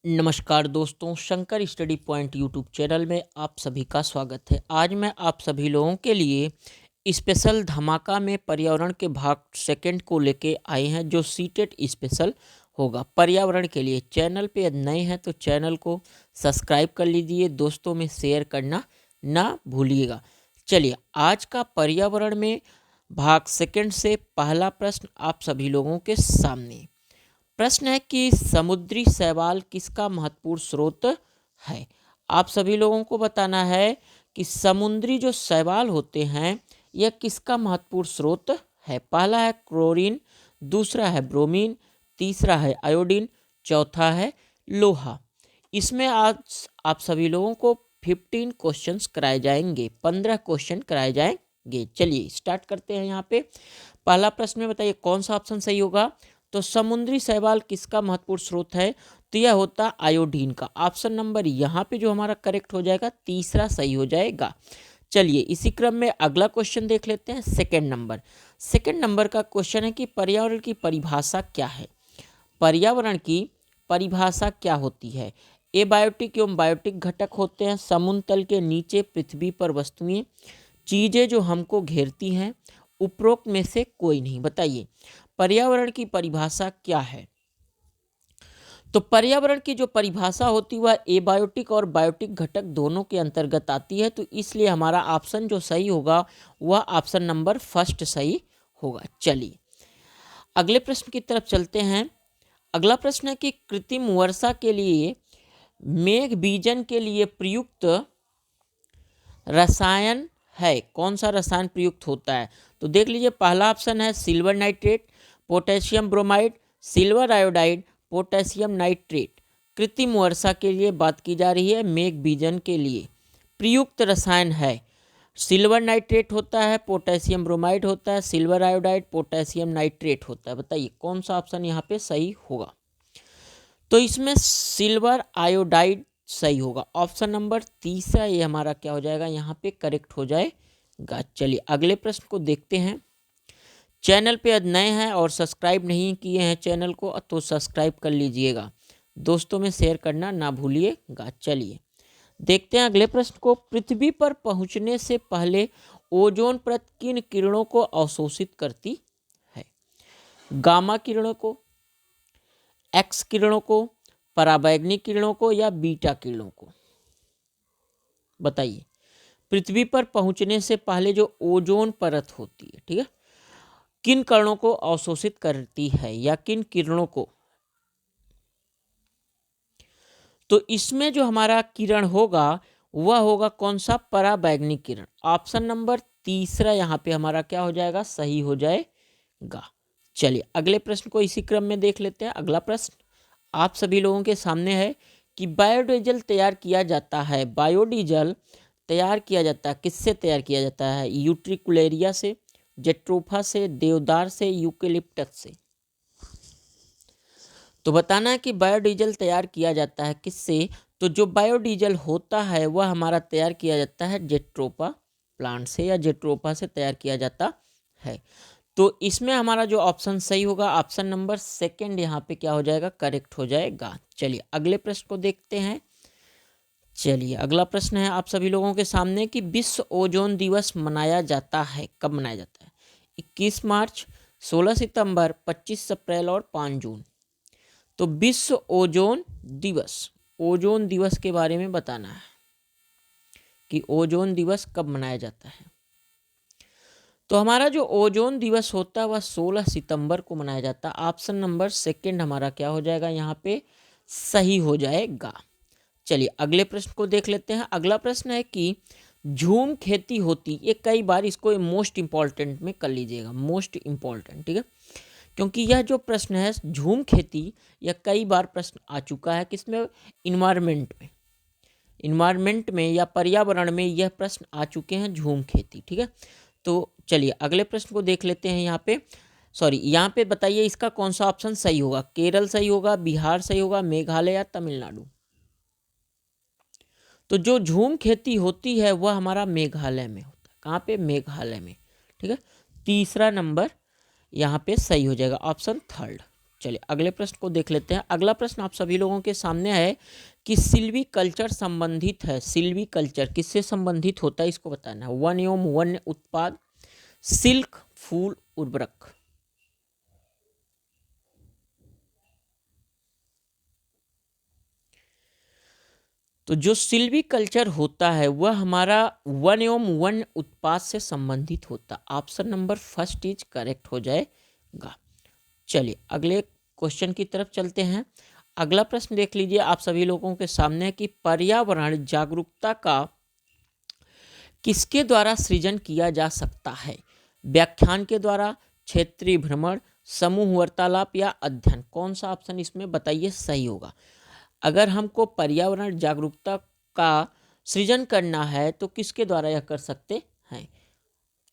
नमस्कार दोस्तों, Shankar study point YouTube channel में आप सभी का स्वागत है। आज मैं आप सभी लोगों के लिए स्पेशल धमाका में पर्यावरण के भाग सेकंड को लेके आए हैं, जो सीटेट स्पेशल होगा पर्यावरण के लिए। चैनल पे यदि नए हैं तो चैनल को सब्सक्राइब कर लीजिए, दोस्तों में शेयर करना ना भूलिएगा। चलिए, आज का पर्यावरण में भाग सेकंड से पहला प्रश्न आप सभी लोगों के सामने। प्रश्न है कि समुद्री शैवाल किसका महत्वपूर्ण स्रोत है। आप सभी लोगों को बताना है कि समुद्री जो शैवाल होते हैं यह किसका महत्वपूर्ण स्रोत है। पहला है क्लोरीन, दूसरा है ब्रोमीन, तीसरा है आयोडीन, चौथा है लोहा। इसमें आज आप सभी लोगों को 15 क्वेश्चंस कराए जाएंगे, 15 क्वेश्चन कराए जाएंगे। चलिए स्टार्ट करते हैं। यहाँ पे पहला प्रश्न में बताइए कौन सा ऑप्शन सही होगा। तो समुद्री शैवाल किसका महत्वपूर्ण स्रोत है, तो यह होता आयोडीन का। ऑप्शन नंबर यहाँ पे जो हमारा करेक्ट हो जाएगा, तीसरा सही हो जाएगा। चलिए इसी क्रम में अगला क्वेश्चन देख लेते हैं। सेकंड नंबर का क्वेश्चन है कि पर्यावरण की परिभाषा क्या है। पर्यावरण की परिभाषा क्या होती है। एबायोटिक एवं बायोटिक घटक होते हैं समुद्र तल के नीचे पृथ्वी पर वस्तुएं, चीजें जो हमको घेरती हैं, उपरोक्त में से कोई नहीं। बताइए पर्यावरण की परिभाषा क्या है। तो पर्यावरण की जो परिभाषा होती है वह एबायोटिक और बायोटिक घटक दोनों के अंतर्गत आती है। तो इसलिए हमारा ऑप्शन जो सही होगा वह ऑप्शन नंबर फर्स्ट सही होगा। चलिए अगले प्रश्न की तरफ चलते हैं। अगला प्रश्न है कि कृत्रिम वर्षा के लिए मेघ बीजन के लिए प्रयुक्त रसायन है। कौन सा रसायन प्रयुक्त होता है। तो देख लीजिए, पहला ऑप्शन है silver nitrate, potassium bromide, silver iodide, potassium nitrate. कृत्रिम वर्षा के लिए बात की जा रही है, मेघ बीजन के लिए प्रयुक्त रसायन है। सिल्वर नाइट्रेट होता है, पोटेशियम ब्रोमाइड होता है, सिल्वर आयोडाइड, पोटेशियम नाइट्रेट होता है। बताइए कौन सा ऑप्शन यहाँ पे सही होगा। तो इसमें सिल्वर आयोडाइड सही होगा। ऑप्शन नंबर तीसरा ये हमारा क्या हो जाएगा, यहाँ पे करेक्ट हो जाएगा। चलिए अगले प्रश्न को देखते हैं। चैनल पे यदि नए हैं और सब्सक्राइब नहीं किए हैं चैनल को तो सब्सक्राइब कर लीजिएगा, दोस्तों में शेयर करना ना भूलिएगा। चलिए देखते हैं अगले प्रश्न को। पृथ्वी पर पहुंचने से पहले ओजोन परत किन किरणों को अवशोषित करती है। गामा किरणों को, एक्स किरणों को, पराबैंगनी किरणों को या बीटा किरणों को। बताइए पृथ्वी पर पहुंचने से पहले जो ओजोन परत होती है, ठीक है, किन किरणों को अवशोषित करती है या किन किरणों को। तो इसमें जो हमारा किरण होगा वह होगा कौन सा, पराबैंगनी किरण। ऑप्शन नंबर तीसरा यहाँ पे हमारा क्या हो जाएगा, सही हो जाएगा। चलिए अगले प्रश्न को इसी क्रम में देख लेते हैं। अगला प्रश्न आप सभी लोगों के सामने है कि बायोडीजल तैयार किया जाता है। बायोडीजल तैयार किया जाता है, किससे तैयार किया जाता है। यूट्रिकुलेरिया से, जेट्रोफा से, देवदार से, यूकेलिप्टस से। तो बताना है कि बायोडीजल तैयार किया जाता है किससे। तो जो बायोडीजल होता है वह हमारा तैयार किया जाता है जेट्रोफा प्लांट से या जेट्रोफा से तैयार किया जाता है। तो इसमें हमारा जो ऑप्शन सही होगा, ऑप्शन नंबर सेकंड यहाँ पे क्या हो जाएगा, करेक्ट हो जाएगा। चलिए अगले प्रश्न को देखते हैं। चलिए अगला प्रश्न है आप सभी लोगों के सामने कि विश्व ओजोन दिवस मनाया जाता है, कब मनाया जाता है। 21 मार्च, 16 सितंबर, 25 अप्रैल और 5 जून। तो विश्व ओजोन दिवस के बारे में बताना है कि ओजोन दिवस कब मनाया जाता है। तो हमारा जो ओजोन दिवस होता है वह 16 सितंबर को मनाया जाता है। ऑप्शन नंबर सेकंड हमारा क्या हो जाएगा, यहाँ पे सही हो जाएगा। चलिए अगले प्रश्न को देख लेते हैं। अगला प्रश्न है कि झूम खेती होती, ये कई बार इसको मोस्ट इंपॉर्टेंट में कर लीजिएगा, मोस्ट इंपॉर्टेंट, ठीक है, क्योंकि यह जो प्रश्न है झूम खेती यह कई बार प्रश्न आ चुका है किसमें, इन्वायरमेंट में या पर्यावरण में यह प्रश्न आ चुके हैं, झूम खेती, ठीक है। तो चलिए अगले प्रश्न को देख लेते हैं। यहाँ पे बताइए इसका कौन सा ऑप्शन सही होगा। केरल सही होगा, बिहार सही होगा, मेघालय या तमिलनाडु। तो जो झूम खेती होती है वह हमारा मेघालय में होता है। कहाँ पे, मेघालय में, ठीक है। तीसरा नंबर यहाँ पे सही हो जाएगा, ऑप्शन थर्ड। चलिए अगले प्रश्न को देख लेते हैं। अगला प्रश्न आप सभी लोगों के सामने है कि सिल्वीकल्चर संबंधित है। सिल्वीकल्चर किससे संबंधित होता है इसको बताना है। वन एवं वन्य उत्पाद, सिल्क, फूल, उर्वरक। तो जो सिल्वीकल्चर होता है वह हमारा वन एवं वन्य उत्पाद से संबंधित होता। Option number first is correct हो जाएगा। चलिए अगले क्वेश्चन की तरफ चलते हैं। अगला प्रश्न देख लीजिए आप सभी लोगों के सामने कि पर्यावरण जागरूकता का किसके द्वारा सृजन किया जा सकता है। व्याख्यान के द्वारा, क्षेत्रीय भ्रमण, समूह वार्तालाप या अध्ययन। कौन सा ऑप्शन इसमें बताइए सही होगा। अगर हमको पर्यावरण जागरूकता का सृजन करना है तो किसके द्वारा यह कर सकते हैं।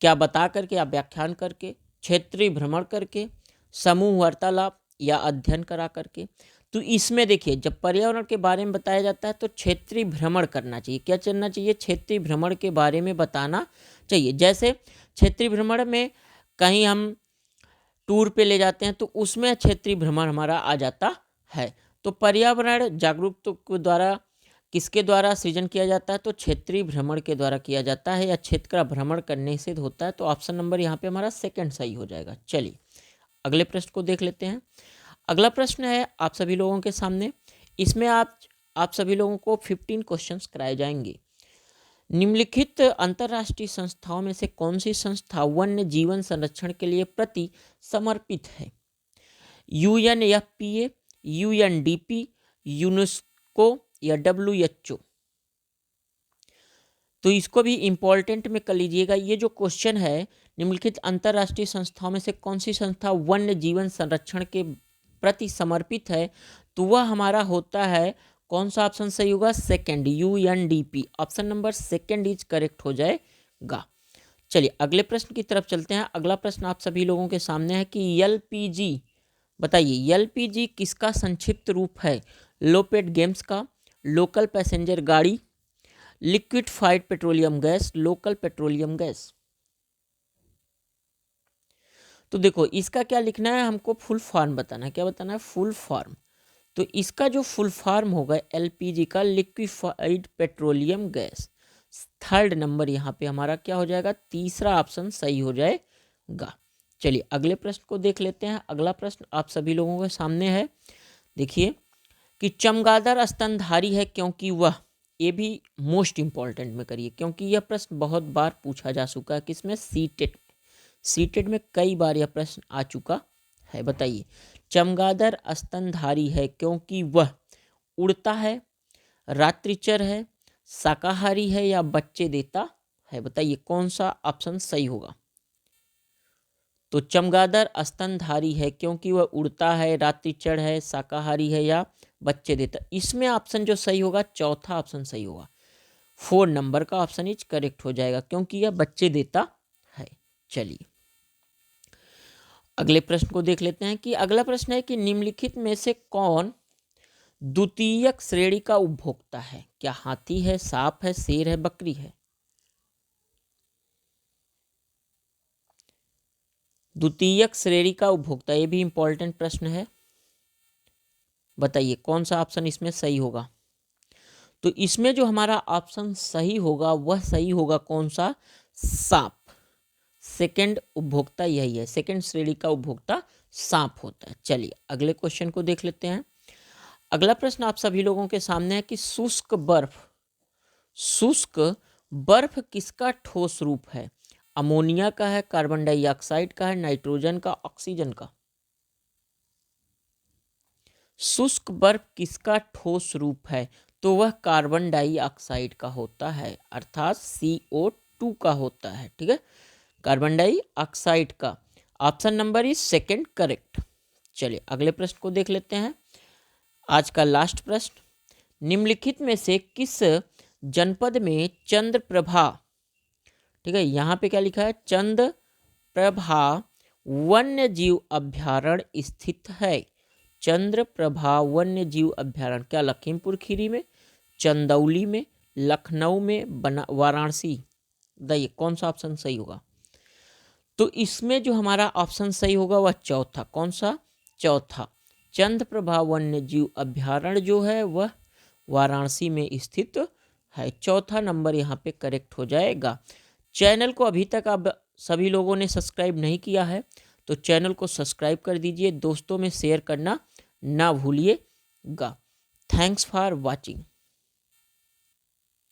क्या बता करके या व्याख्यान करके, क्षेत्रीय भ्रमण करके, समूह वार्तालाप या अध्ययन करा करके। तो इसमें देखिए जब पर्यावरण के बारे में बताया जाता है तो क्षेत्रीय भ्रमण करना चाहिए। क्या करना चाहिए, क्षेत्रीय भ्रमण के बारे में बताना चाहिए। जैसे क्षेत्रीय भ्रमण में कहीं हम टूर पे ले जाते हैं तो उसमें क्षेत्रीय भ्रमण हमारा आ जाता है। तो पर्यावरण जागरूकता के द्वारा किसके द्वारा सृजन किया जाता है, तो क्षेत्रीय भ्रमण के द्वारा किया जाता है या क्षेत्र का भ्रमण करने से होता है। तो ऑप्शन नंबर यहाँ पे हमारा सेकंड सही हो जाएगा। चलिए अगले प्रश्न को देख लेते हैं। अगला प्रश्न है आप सभी लोगों के सामने। इसमें आप सभी लोगों को 15 क्वेश्चंस कराए जाएंगे। निम्नलिखित अंतर्राष्ट्रीय संस्थाओं में से कौन सी संस्था वन्य जीवन संरक्षण के लिए प्रति समर्पित है। UNFPA, UNDP, यूनेस्को या WHO। तो इसको भी इम्पोर्टेंट में कर लीजिएगा। ये जो क्वेश्चन है, निम्नलिखित अंतर्राष्ट्रीय संस्थाओं में से कौन सी संस्था वन्य जीवन संरक्षण के प्रति समर्पित है, तो वह हमारा होता है कौन सा ऑप्शन सही होगा, second, UNDP। Option number second is correct हो जाएगा। चलिए अगले प्रश्न की तरफ चलते हैं। अगला प्रश्न आप सभी लोगों के सामने है कि LPG बताइए, LPG किसका संक्षिप्त रूप है। लोपेट गेम्स का, लोकल पैसेंजर गाड़ी, liquefied petroleum gas, local petroleum gas. तो देखो इसका क्या लिखना है, हमको फुल फॉर्म बताना है। क्या बताना है, फुल फॉर्म। तो इसका जो फुल फॉर्म होगा LPG का, liquefied petroleum gas. Third number यहाँ पे हमारा क्या हो जाएगा, तीसरा ऑप्शन सही हो जाएगा। चलिए अगले प्रश्न को देख लेते हैं। अगला प्रश्न आप सभी लोगों के सामने है। देखिए कि चमगादड़ स्तनधारी है क्योंकि वह, ये भी मोस्ट इंपॉर्टेंट में करिए क्योंकि यह प्रश्न बहुत बार पूछा जा चुका है। किसमें, सीटेट में कई बार यह प्रश्न आ चुका है। बताइए चमगादड़ स्तनधारी है क्योंकि वह उड़ता है, रात्रिचर है, शाकाहारी है या बच्चे देता है। बताइए कौन सा ऑप्शन सही होगा। तो चमगादड़ स्तनधारी है क्योंकि वह उड़ता है, रात्रिचर है, शाकाहारी है या बच्चे देता। इसमें ऑप्शन जो सही होगा, चौथा ऑप्शन सही होगा। 4 नंबर का ऑप्शन इज करेक्ट हो जाएगा क्योंकि यह बच्चे देता है। चलिए अगले प्रश्न को देख लेते हैं कि अगला प्रश्न है कि निम्नलिखित में से कौन द्वितीयक श्रेणी का उपभोक्ता है। क्या हाथी है, सांप है, शेर है, बकरी है। द्वितीयक श्रेणी का उपभोक्ता, ये भी इंपॉर्टेंट प्रश्न है। बताइए कौन सा ऑप्शन इसमें सही होगा। तो इसमें जो हमारा ऑप्शन सही होगा वह सही होगा कौन सा, सांप। सेकंड उपभोक्ता यही है, सेकंड श्रेणी का उपभोक्ता सांप होता है। चलिए अगले क्वेश्चन को देख लेते हैं। अगला प्रश्न आप सभी लोगों के सामने है कि शुष्क बर्फ किसका ठोस रूप है। अमोनिया का है, कार्बन डाइऑक्साइड का है, नाइट्रोजन का, ऑक्सीजन का। शुष्क बर्फ किसका ठोस रूप है, तो वह कार्बन डाइऑक्साइड का होता है, अर्थात CO2 का होता है। ठीक है, कार्बन डाइऑक्साइड का। Option number is second correct. चलिए अगले प्रश्न को देख लेते हैं। आज का लास्ट प्रश्न, निम्नलिखित में से किस जनपद में चंद्रप्रभा, ठीक है यहाँ पे क्या लिखा है, चंद्रप्रभा वन्य जीव अभ्यारण्य स्थित है। चंद्रप्रभा वन्य जीव अभ्यारण्य, क्या लखीमपुर खीरी में, चंदौली में, लखनऊ में, वाराणसी। बताइए कौन सा ऑप्शन सही होगा। तो इसमें जो हमारा ऑप्शन सही होगा वह चौथा, कौन सा, चौथा। चंद्रप्रभा वन्य जीव अभ्यारण्य जो है वह वाराणसी में स्थित है। चौथा नंबर यहाँ पे करेक्ट हो जाएगा। चैनल को अभी तक आप सभी लोगों ने सब्सक्राइब नहीं किया है तो चैनल को सब्सक्राइब कर दीजिए, दोस्तों में शेयर करना ना भूलिएगा। Thanks for watching.